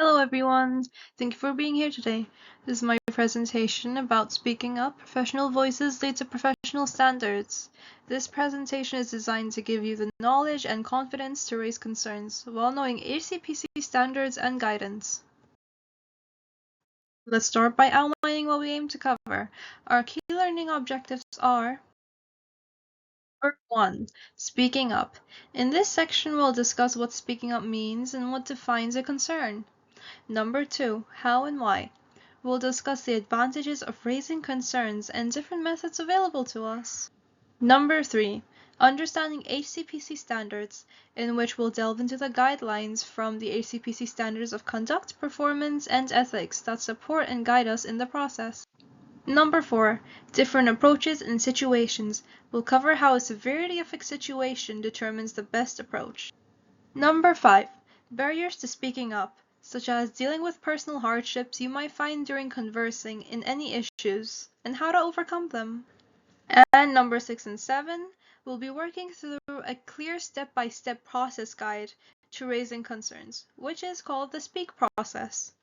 Hello everyone, thank you for being here today. This is my presentation about speaking up. Professional voices lead to professional standards. This presentation is designed to give you the knowledge and confidence to raise concerns while knowing HCPC standards and guidance. Let's start by outlining what we aim to cover. Our key learning objectives are: Number 1. Speaking up. In this section, we'll discuss what speaking up means and what defines a concern. Number 2. How and why. We'll discuss the advantages of raising concerns and different methods available to us. Number 3. Understanding HCPC standards, in which we'll delve into the guidelines from the HCPC standards of conduct, performance, and ethics that support and guide us in the process. Number 4. Different approaches and situations. We'll cover how a severity of a situation determines the best approach. Number 5. Barriers to speaking up, such as dealing with personal hardships you might find during conversing in any issues, and how to overcome them. And number 6 and 7, we'll be working through a clear step-by-step process guide to raising concerns, which is called the SPEAK process.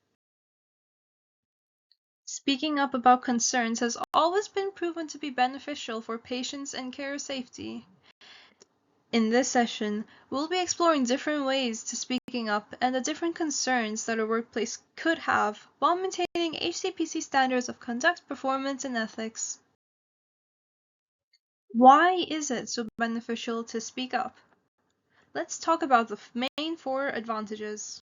Speaking up about concerns has always been proven to be beneficial for patients and care safety. In this session, we'll be exploring different ways to speaking up and the different concerns that a workplace could have while maintaining HCPC standards of conduct, performance, and ethics. Why is it so beneficial to speak up? Let's talk about the main 4 advantages.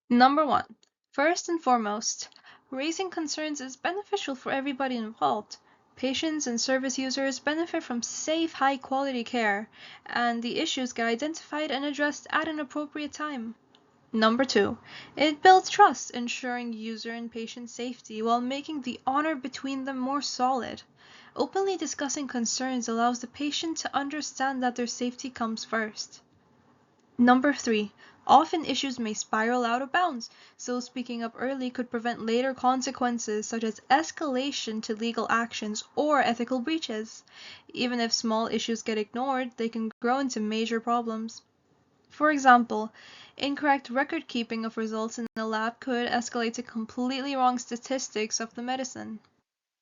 Number 1. First and foremost, raising concerns is beneficial for everybody involved. Patients and service users benefit from safe, high-quality care, and the issues get identified and addressed at an appropriate time. Number 2. It builds trust, ensuring user and patient safety while making the honor between them more solid. Openly discussing concerns allows the patient to understand that their safety comes first. Number 3. Often issues may spiral out of bounds, so speaking up early could prevent later consequences such as escalation to legal actions or ethical breaches. Even if small issues get ignored, they can grow into major problems. For example, incorrect record keeping of results in a lab could escalate to completely wrong statistics of the medicine.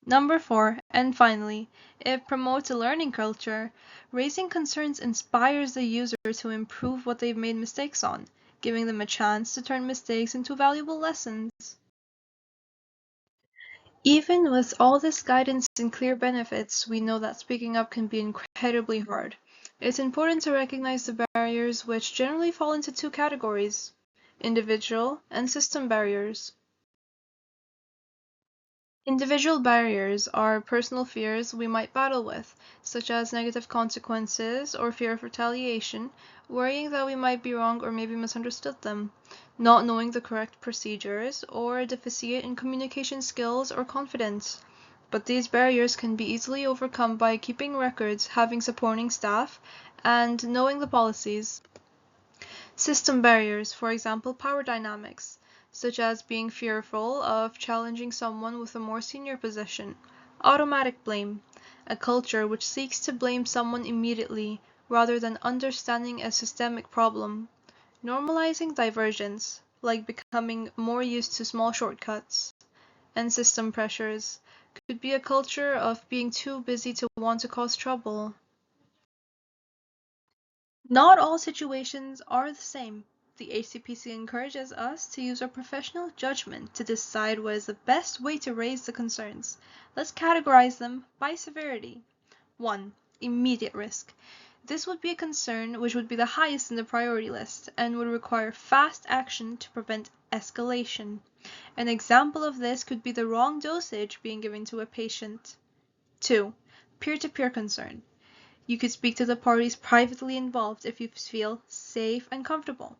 Number 4, and finally, it promotes a learning culture. Raising concerns inspires the user to improve what they've made mistakes on, giving them a chance to turn mistakes into valuable lessons. Even with all this guidance and clear benefits, we know that speaking up can be incredibly hard. It's important to recognize the barriers, which generally fall into 2 categories: individual and system barriers. Individual barriers are personal fears we might battle with, such as negative consequences or fear of retaliation, worrying that we might be wrong or maybe misunderstood them, not knowing the correct procedures, or a deficit in communication skills or confidence. But these barriers can be easily overcome by keeping records, having supporting staff, and knowing the policies. System barriers, for example, power dynamics, such as being fearful of challenging someone with a more senior position. Automatic blame, a culture which seeks to blame someone immediately rather than understanding a systemic problem. Normalizing divergence, like becoming more used to small shortcuts. And system pressures could be a culture of being too busy to want to cause trouble. Not all situations are the same. The HCPC encourages us to use our professional judgment to decide what is the best way to raise the concerns. Let's categorize them by severity. 1. Immediate risk. This would be a concern which would be the highest in the priority list and would require fast action to prevent escalation. An example of this could be the wrong dosage being given to a patient. 2. Peer-to-peer concern. You could speak to the parties privately involved if you feel safe and comfortable.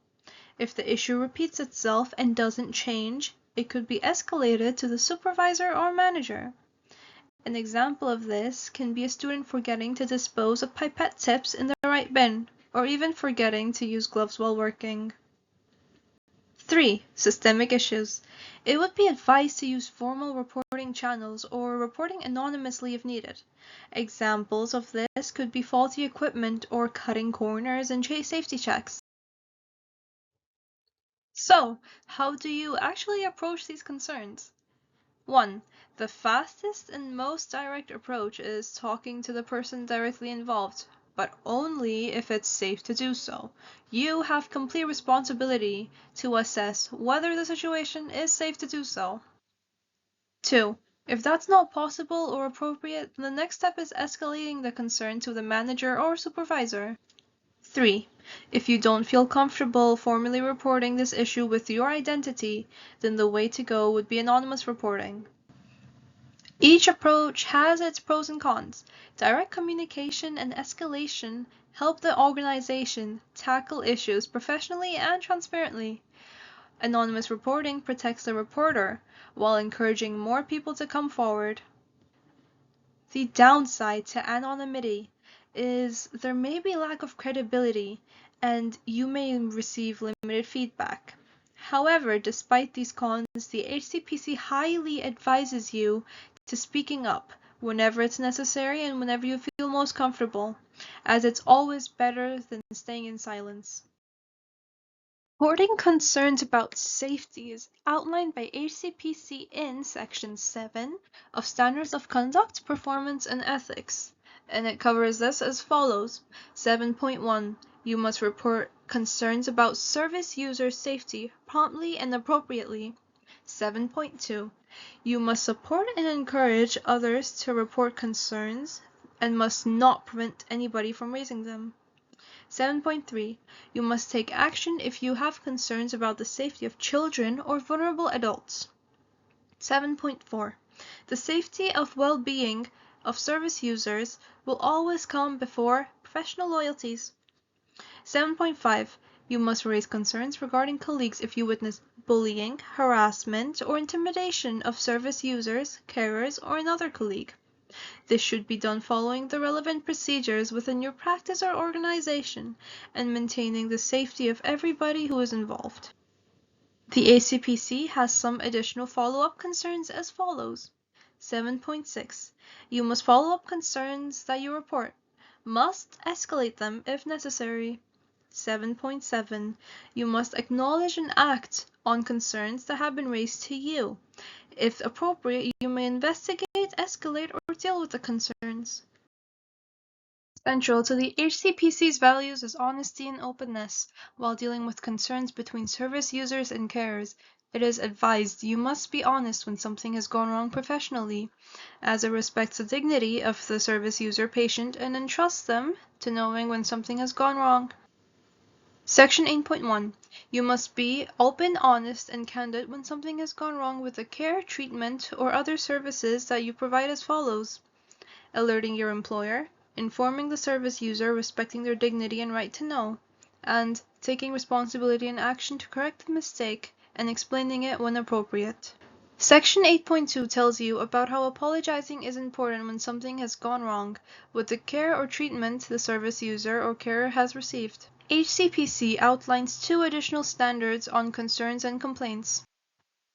If the issue repeats itself and doesn't change, it could be escalated to the supervisor or manager. An example of this can be a student forgetting to dispose of pipette tips in the right bin, or even forgetting to use gloves while working. 3. Systemic issues. It would be advised to use formal reporting channels or reporting anonymously if needed. Examples of this could be faulty equipment or cutting corners in safety checks. So, how do you actually approach these concerns? 1. The fastest and most direct approach is talking to the person directly involved, but only if it's safe to do so. You have complete responsibility to assess whether the situation is safe to do so. 2. If that's not possible or appropriate, the next step is escalating the concern to the manager or supervisor. 3. If you don't feel comfortable formally reporting this issue with your identity, then the way to go would be anonymous reporting. Each approach has its pros and cons. Direct communication and escalation help the organization tackle issues professionally and transparently. Anonymous reporting protects the reporter while encouraging more people to come forward. The downside to anonymity is there may be lack of credibility and you may receive limited feedback. However, despite these cons, the HCPC highly advises you to speaking up whenever it's necessary and whenever you feel most comfortable, as it's always better than staying in silence. Reporting concerns about safety is outlined by HCPC in Section 7 of Standards of Conduct, Performance, and Ethics, and it covers this as follows. 7.1. You must report concerns about service user safety promptly and appropriately. 7.2. You must support and encourage others to report concerns and must not prevent anybody from raising them. 7.3. You must take action if you have concerns about the safety of children or vulnerable adults. 7.4. The safety of well-being of service users will always come before professional loyalties. 7.5. You must raise concerns regarding colleagues if you witness bullying, harassment, or intimidation of service users, carers, or another colleague. This should be done following the relevant procedures within your practice or organization and maintaining the safety of everybody who is involved. The HCPC has some additional follow-up concerns as follows. 7.6. You must follow up concerns that you report. Must escalate them if necessary. 7.7. You must acknowledge and act on concerns that have been raised to you. If appropriate, you may investigate, escalate, or deal with the concerns. Central to the HCPC's values is honesty and openness. While dealing with concerns between service users and carers, it is advised you must be honest when something has gone wrong professionally, as it respects the dignity of the service user patient and entrusts them to knowing when something has gone wrong. Section 8.1. You must be open, honest, and candid when something has gone wrong with the care, treatment, or other services that you provide as follows. Alerting your employer, informing the service user respecting their dignity and right to know, and taking responsibility and action to correct the mistake and explaining it when appropriate. Section 8.2 tells you about how apologizing is important when something has gone wrong with the care or treatment the service user or carer has received. HCPC outlines 2 additional standards on concerns and complaints.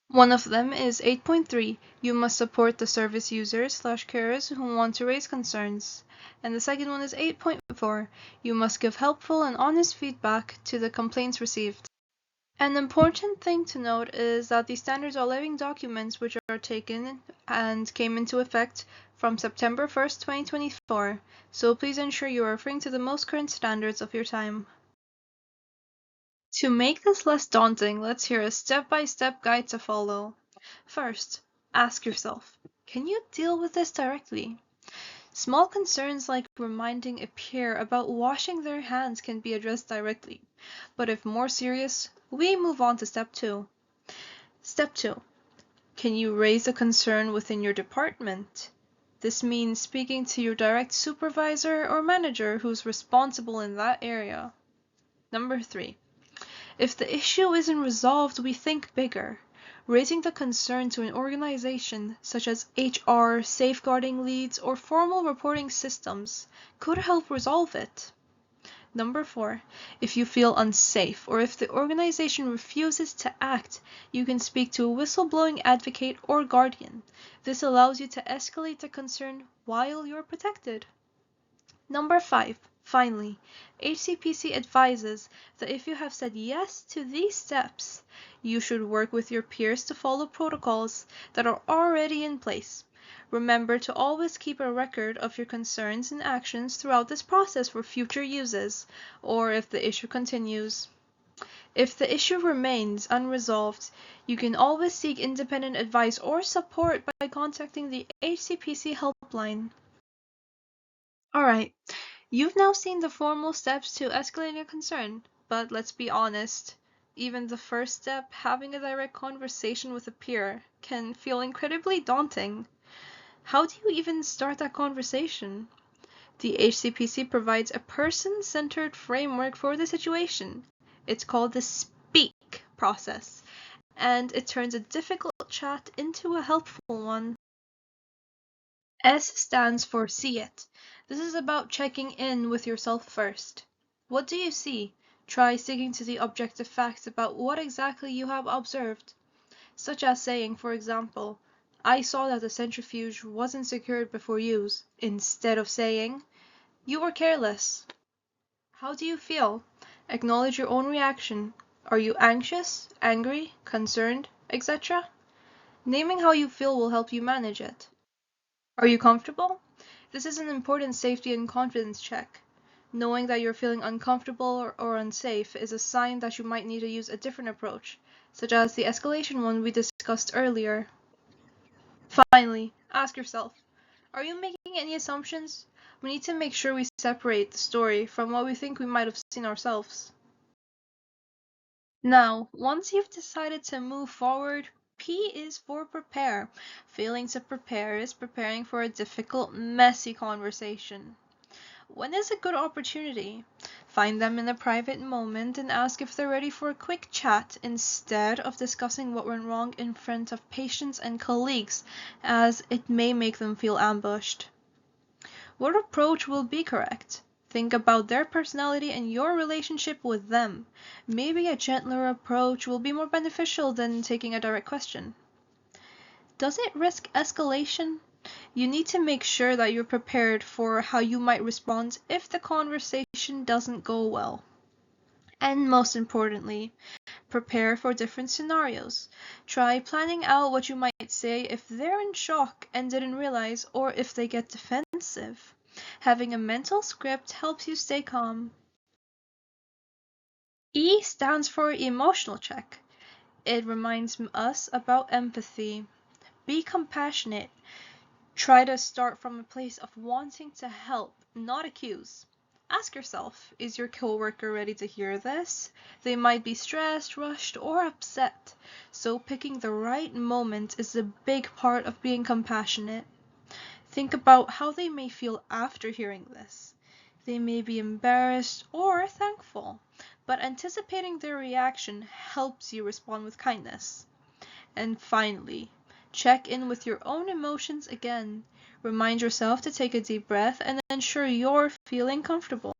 One of them is 8.3. You must support the service users/carers who want to raise concerns. And the second one is 8.4. You must give helpful and honest feedback to the complaints received. An important thing to note is that these standards are living documents which are taken and came into effect from September 1st, 2024. So please ensure you are referring to the most current standards of your time. To make this less daunting, let's hear a step-by-step guide to follow. First, ask yourself, can you deal with this directly? Small concerns like reminding a peer about washing their hands can be addressed directly, but if more serious, we move on to step 2. Step 2. Can you raise a concern within your department? This means speaking to your direct supervisor or manager who's responsible in that area. Number 3. If the issue isn't resolved, we think bigger. Raising the concern to an organization such as HR, safeguarding leads, or formal reporting systems could help resolve it. Number 4. If you feel unsafe or if the organization refuses to act, you can speak to a whistleblowing advocate or guardian. This allows you to escalate the concern while you're protected. Number 5. Finally, HCPC advises that if you have said yes to these steps, you should work with your peers to follow protocols that are already in place. Remember to always keep a record of your concerns and actions throughout this process for future uses, or if the issue continues. If the issue remains unresolved, you can always seek independent advice or support by contacting the HCPC helpline. Alright, you've now seen the formal steps to escalating a concern, but let's be honest, even the first step, having a direct conversation with a peer, can feel incredibly daunting. How do you even start that conversation? The HCPC provides a person-centered framework for the situation. It's called the SPEAK process, and it turns a difficult chat into a helpful one. S stands for see it. This is about checking in with yourself first. What do you see? Try sticking to the objective facts about what exactly you have observed, such as saying, for example, I saw that the centrifuge wasn't secured before use, instead of saying, you were careless. How do you feel? Acknowledge your own reaction. Are you anxious, angry, concerned, etc.? Naming how you feel will help you manage it. Are you comfortable? This is an important safety and confidence check. Knowing that you're feeling uncomfortable or unsafe is a sign that you might need to use a different approach, such as the escalation one we discussed earlier. Finally, ask yourself, are you making any assumptions? We need to make sure we separate the story from what we think we might have seen ourselves. Now, once you've decided to move forward, P is for prepare. Failing to prepare is preparing for a difficult, messy conversation. When is a good opportunity? Find them in a private moment and ask if they're ready for a quick chat instead of discussing what went wrong in front of patients and colleagues, as it may make them feel ambushed. What approach will be correct? Think about their personality and your relationship with them. Maybe a gentler approach will be more beneficial than taking a direct question. Does it risk escalation? You need to make sure that you're prepared for how you might respond if the conversation doesn't go well. And most importantly, prepare for different scenarios. Try planning out what you might say if they're in shock and didn't realize, or if they get defensive. Having a mental script helps you stay calm. E stands for emotional check. It reminds us about empathy. Be compassionate. Try to start from a place of wanting to help, not accuse. Ask yourself, is your coworker ready to hear this? They might be stressed, rushed, or upset. So picking the right moment is a big part of being compassionate. Think about how they may feel after hearing this. They may be embarrassed or thankful, but anticipating their reaction helps you respond with kindness. And finally, check in with your own emotions again. Remind yourself to take a deep breath and ensure you're feeling comfortable.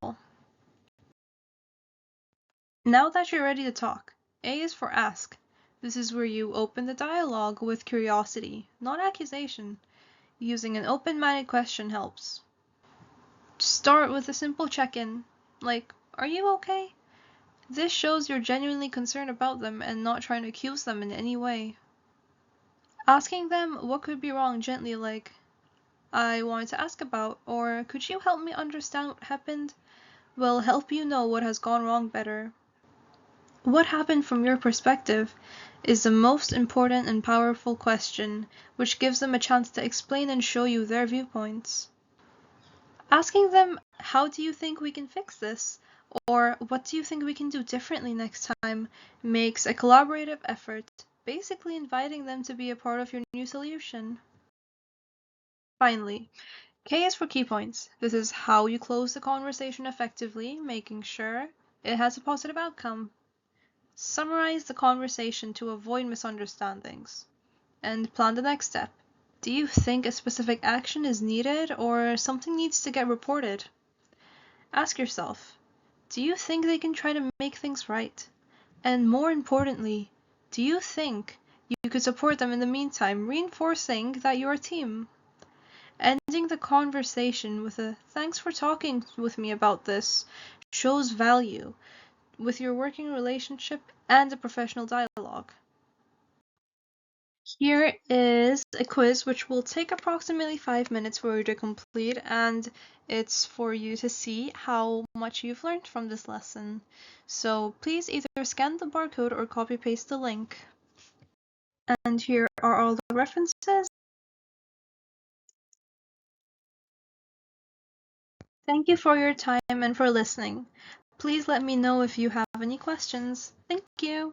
Now that you're ready to talk, A is for ask. This is where you open the dialogue with curiosity, not accusation. Using an open-minded question helps. Start with a simple check-in, like, are you okay? This shows you're genuinely concerned about them and not trying to accuse them in any way. Asking them what could be wrong gently, like, I wanted to ask about, or could you help me understand what happened, will help you know what has gone wrong better. What happened from your perspective is the most important and powerful question, which gives them a chance to explain and show you their viewpoints. Asking them, how do you think we can fix this? Or what do you think we can do differently next time? Makes a collaborative effort, basically inviting them to be a part of your new solution. Finally, K is for key points. This is how you close the conversation effectively, making sure it has a positive outcome. Summarize the conversation to avoid misunderstandings. And plan the next step. Do you think a specific action is needed or something needs to get reported? Ask yourself, do you think they can try to make things right? And more importantly, do you think you could support them in the meantime, reinforcing that you're a team? Ending the conversation with a "thanks for talking with me about this" shows value with your working relationship and a professional dialogue. Here is a quiz which will take approximately 5 minutes for you to complete, and it's for you to see how much you've learned from this lesson. So please either scan the barcode or copy paste the link. And here are all the references. Thank you for your time and for listening. Please let me know if you have any questions. Thank you.